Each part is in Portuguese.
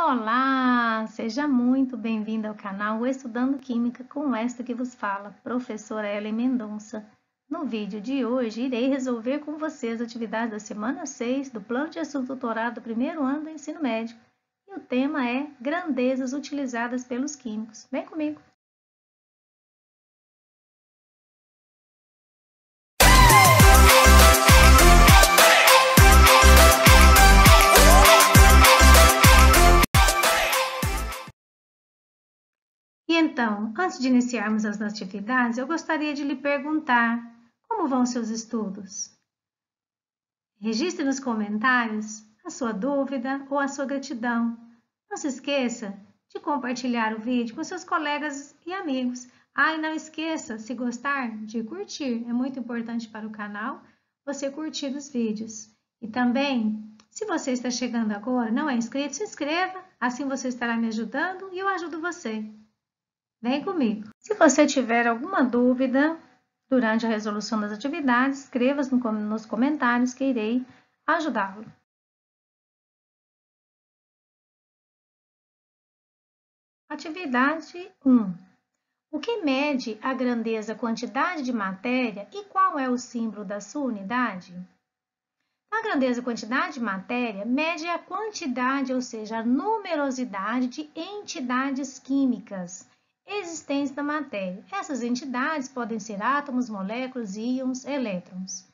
Olá, seja muito bem-vinda ao canal Estudando Química com esta que vos fala, professora Ellen Mendonça. No vídeo de hoje, irei resolver com você as atividades da semana 6 do Plano de Estudo Doutorado do primeiro ano do ensino médio. E o tema é Grandezas utilizadas pelos químicos. Vem comigo! E então, antes de iniciarmos as atividades, eu gostaria de lhe perguntar: como vão seus estudos? Registre nos comentários a sua dúvida ou a sua gratidão. Não se esqueça de compartilhar o vídeo com seus colegas e amigos. E não esqueça, se gostar, de curtir. É muito importante para o canal você curtir os vídeos. E também, se você está chegando agora, não é inscrito, se inscreva. Assim você estará me ajudando e eu ajudo você. Vem comigo! Se você tiver alguma dúvida durante a resolução das atividades, escreva nos comentários que irei ajudá-lo. Atividade 1. O que mede a grandeza, quantidade de matéria e qual é o símbolo da sua unidade? A grandeza, quantidade de matéria mede a quantidade, ou seja, a numerosidade de entidades químicas existentes na matéria. Essas entidades podem ser átomos, moléculas, íons, elétrons.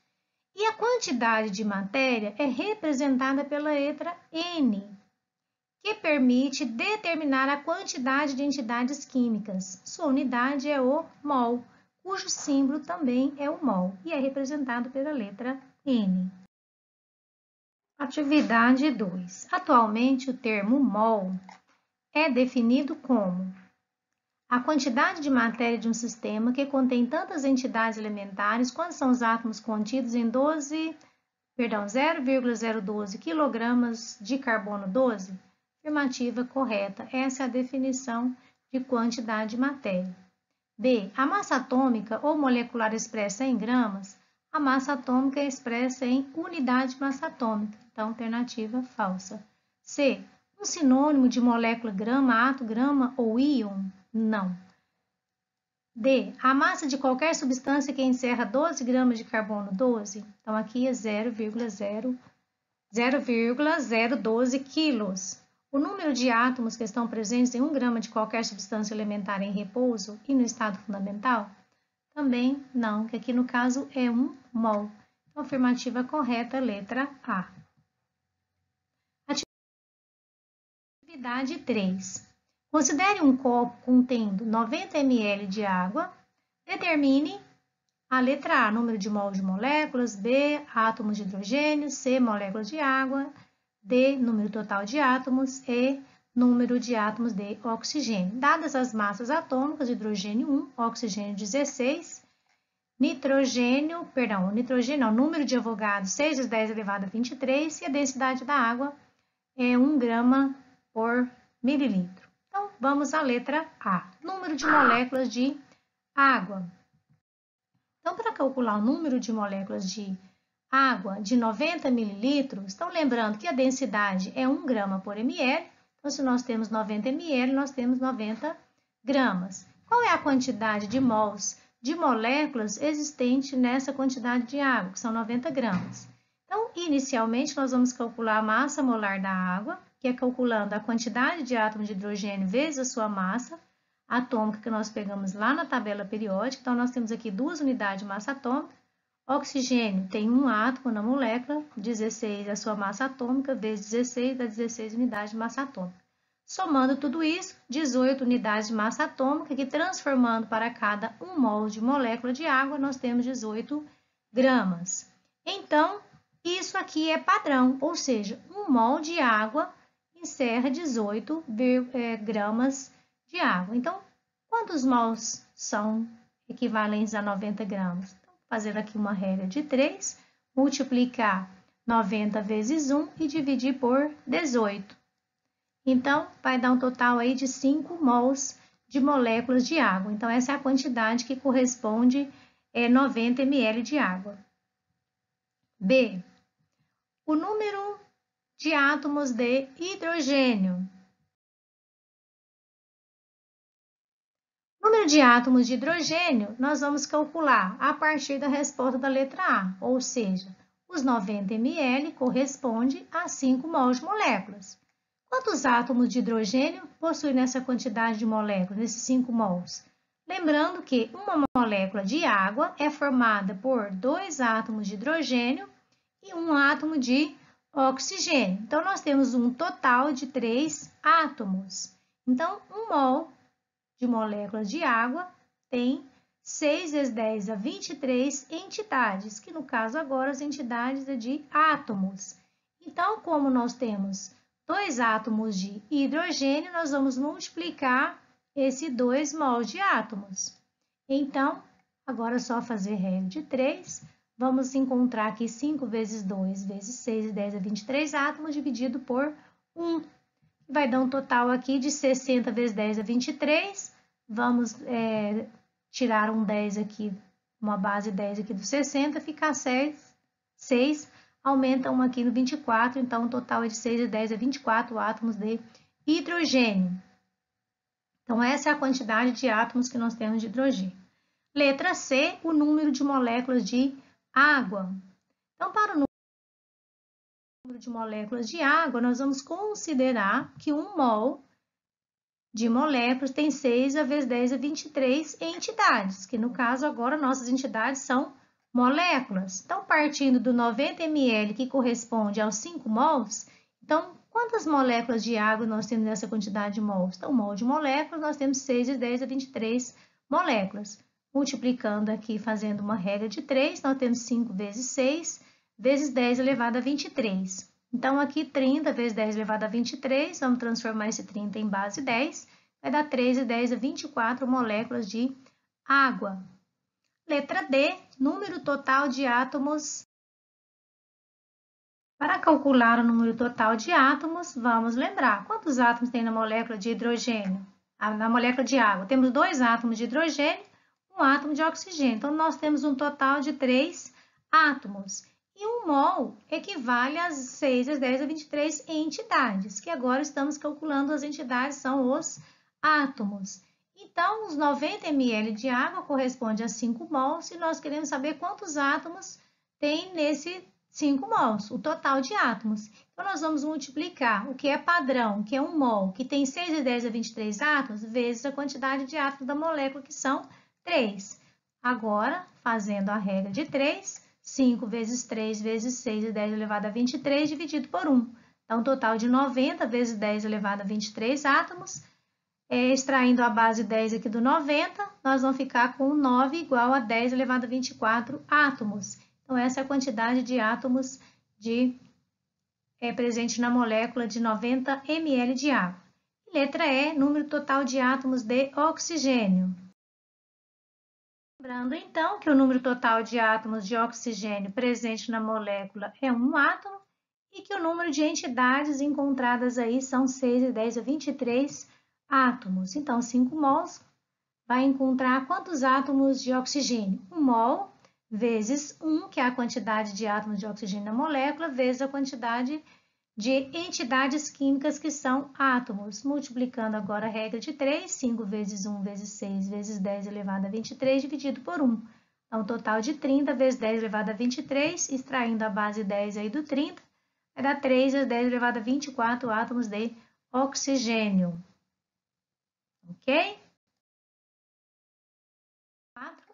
E a quantidade de matéria é representada pela letra N, que permite determinar a quantidade de entidades químicas. Sua unidade é o mol, cujo símbolo também é o mol e é representado pela letra N. Atividade 2. Atualmente, o termo mol é definido como a quantidade de matéria de um sistema que contém tantas entidades elementares quanto são os átomos contidos em 0,012 kg de carbono 12. Afirmativa correta. Essa é a definição de quantidade de matéria. B. A massa atômica ou molecular expressa em gramas. A massa atômica é expressa em unidade de massa atômica. Então, alternativa falsa. C. Um sinônimo de molécula grama, átomo, grama ou íon? Não. D. A massa de qualquer substância que encerra 12 gramas de carbono 12. Então, aqui é 0,012 quilos. O número de átomos que estão presentes em 1 grama de qualquer substância elementar em repouso e no estado fundamental? Também não, que aqui no caso é 1 mol. Então, afirmativa correta, letra A. Atividade 3. Considere um copo contendo 90 ml de água. Determine a letra A, número de mols de moléculas, B, átomos de hidrogênio, C, moléculas de água, D, número total de átomos, E, número de átomos de oxigênio. Dadas as massas atômicas, hidrogênio 1, oxigênio 16, número de Avogadro 6 × 10 elevado a 23 e a densidade da água é 1 grama por mililitro. Então, vamos à letra A, número de moléculas de água. Então, para calcular o número de moléculas de água de 90 mililitros, estão lembrando que a densidade é 1 grama por ml. Então, se nós temos 90 ml, nós temos 90 gramas. Qual é a quantidade de mols de moléculas existente nessa quantidade de água, que são 90 gramas? Então, inicialmente, nós vamos calcular a massa molar da água, que é calculando a quantidade de átomos de hidrogênio vezes a sua massa atômica que nós pegamos lá na tabela periódica. Então, nós temos aqui 2 unidades de massa atômica. Oxigênio tem 1 átomo na molécula, 16 é a sua massa atômica, vezes 16 dá 16 unidades de massa atômica. Somando tudo isso, 18 unidades de massa atômica, que transformando para cada 1 mol de molécula de água, nós temos 18 gramas. Então, isso aqui é padrão, ou seja, 1 mol de água encerra 18 gramas de água. Então, quantos mols são equivalentes a 90 gramas? Então, fazendo aqui uma regra de 3, multiplicar 90 vezes 1 e dividir por 18. Então, vai dar um total aí de 5 mols de moléculas de água. Então, essa é a quantidade que corresponde a 90 ml de água. B. O número de átomos de hidrogênio. Número de átomos de hidrogênio, nós vamos calcular a partir da resposta da letra A, ou seja, os 90 ml corresponde a 5 mols de moléculas. Quantos átomos de hidrogênio possuem nessa quantidade de moléculas, nesses 5 mols? Lembrando que uma molécula de água é formada por 2 átomos de hidrogênio e 1 átomo de oxigênio. Então, nós temos um total de 3 átomos. Então, 1 mol de moléculas de água tem 6 vezes 10 a 23 entidades, que no caso agora as entidades é de átomos. Então, como nós temos 2 átomos de hidrogênio, nós vamos multiplicar esse 2 mols de átomos. Então, agora é só fazer regra de 3. Vamos encontrar aqui 5 vezes 2 vezes 6 vezes 10 a 23 átomos dividido por 1. Vai dar um total aqui de 60 vezes 10 a 23. Vamos tirar um 10 aqui, uma base 10 aqui do 60, ficar 6. Aumenta um aqui no 24, então o total é de 6 vezes 10 a 24 átomos de hidrogênio. Então, essa é a quantidade de átomos que nós temos de hidrogênio. Letra C, o número de moléculas de água. Então, para o número de moléculas de água, nós vamos considerar que 1 mol de moléculas tem 6 vezes 10 a 23 entidades, que no caso agora nossas entidades são moléculas. Então, partindo do 90 ml, que corresponde aos 5 mols, então, quantas moléculas de água nós temos nessa quantidade de mols? Então, mol de moléculas, nós temos 6 vezes 10 a 23 moléculas. Multiplicando aqui, fazendo uma regra de 3, nós temos 5 vezes 6 vezes 10 elevado a 23. Então, aqui 30 vezes 10 elevado a 23, vamos transformar esse 30 em base 10, vai dar 3 vezes 10 a 24 moléculas de água. Letra D, número total de átomos. Para calcular o número total de átomos, vamos lembrar quantos átomos tem na molécula de hidrogênio? Na molécula de água, temos 2 átomos de hidrogênio, 1 átomo de oxigênio. Então, nós temos um total de 3 átomos. E 1 mol equivale a 6 vezes 10 a 23 entidades, que agora estamos calculando as entidades, são os átomos. Então, os 90 ml de água corresponde a 5 mols e nós queremos saber quantos átomos tem nesse 5 mols, o total de átomos. Então, nós vamos multiplicar o que é padrão, que é 1 mol, que tem 6 vezes 10 a 23 átomos, vezes a quantidade de átomos da molécula, que são 3. Agora, fazendo a regra de 3, 5 vezes 3 vezes 6 vezes 10 elevado a 23 dividido por 1. Então, um total de 90 vezes 10 elevado a 23 átomos. Extraindo a base 10 aqui do 90, nós vamos ficar com 9 igual a 10 elevado a 24 átomos. Então, essa é a quantidade de átomos presente na molécula de 90 ml de água. Letra E, número total de átomos de oxigênio. Lembrando, então, que o número total de átomos de oxigênio presente na molécula é 1 átomo e que o número de entidades encontradas aí são 6 vezes 10 a 23 átomos. Então, 5 mols vai encontrar quantos átomos de oxigênio? 1 mol vezes 1, que é a quantidade de átomos de oxigênio na molécula, vezes a quantidade de entidades químicas que são átomos. Multiplicando agora a regra de 3, 5 vezes 1 vezes 6 vezes 10 elevado a 23 dividido por 1. Então, um total de 30 vezes 10 elevado a 23, extraindo a base 10 aí do 30, vai dar 3 vezes 10 elevado a 24 átomos de oxigênio. Ok?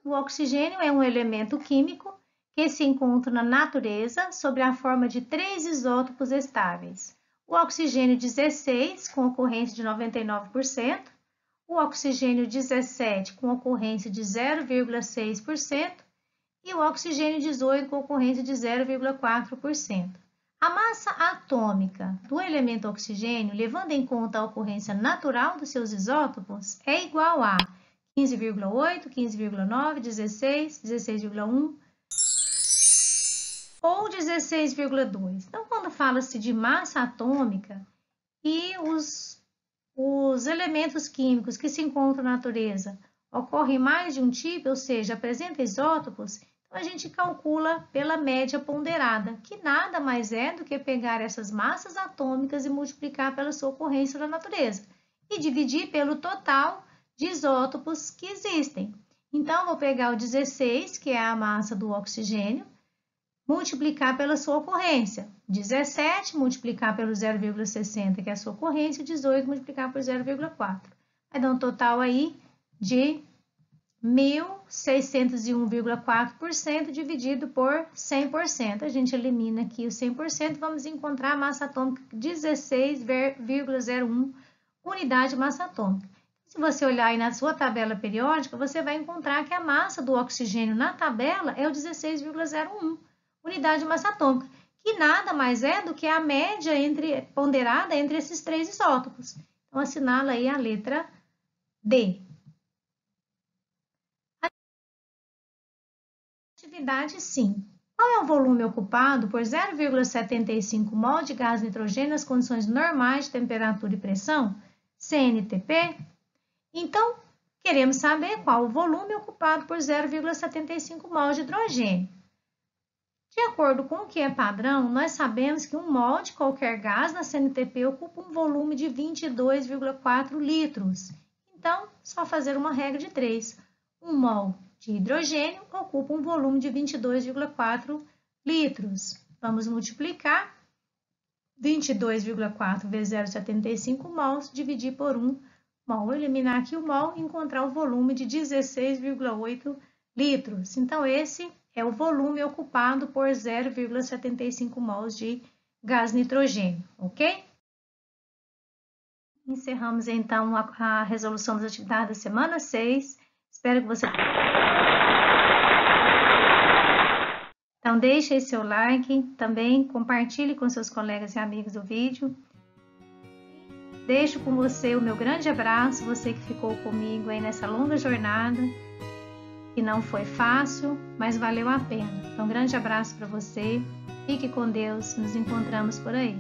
O oxigênio é um elemento químico que se encontra na natureza sob a forma de 3 isótopos estáveis. O oxigênio 16, com ocorrência de 99%, o oxigênio 17, com ocorrência de 0,6%, e o oxigênio 18, com ocorrência de 0,4%. A massa atômica do elemento oxigênio, levando em conta a ocorrência natural dos seus isótopos, é igual a 15,8, 15,9, 16, 16,1 ou 16,2. Então, quando fala-se de massa atômica e os elementos químicos que se encontram na natureza ocorrem mais de um tipo, ou seja, apresentam isótopos, então a gente calcula pela média ponderada, que nada mais é do que pegar essas massas atômicas e multiplicar pela sua ocorrência na natureza, e dividir pelo total de isótopos que existem. Então, vou pegar o 16, que é a massa do oxigênio, multiplicar pela sua ocorrência. 17 multiplicar pelo 0,60, que é a sua ocorrência, 18 multiplicar por 0,4. Vai dar um total aí de 1.601,4% dividido por 100%. A gente elimina aqui o 100%, vamos encontrar a massa atômica 16,01 unidade de massa atômica. Se você olhar aí na sua tabela periódica, você vai encontrar que a massa do oxigênio na tabela é o 16,01 unidade de massa atômica, que nada mais é do que a média ponderada entre esses três isótopos. Então, assinala aí a letra D. Atividade 5. Qual é o volume ocupado por 0,75 mol de gás nitrogênio nas condições normais de temperatura e pressão, CNTP? Então, queremos saber qual o volume ocupado por 0,75 mol de hidrogênio. De acordo com o que é padrão, nós sabemos que 1 mol de qualquer gás na CNTP ocupa um volume de 22,4 litros. Então, só fazer uma regra de 3. 1 mol de hidrogênio ocupa um volume de 22,4 litros. Vamos multiplicar 22,4 vezes 0,75 mols, dividir por 1 mol. Eliminar aqui o mol e encontrar o volume de 16,8 litros. Então, esse é o volume ocupado por 0,75 mols de gás nitrogênio, ok? Encerramos, então, a resolução das atividades da semana 6. Espero que você... Então, deixe aí seu like, também compartilhe com seus colegas e amigos o vídeo. Deixo com você o meu grande abraço, você que ficou comigo aí nessa longa jornada, que não foi fácil, mas valeu a pena. Então, um grande abraço para você, fique com Deus, nos encontramos por aí.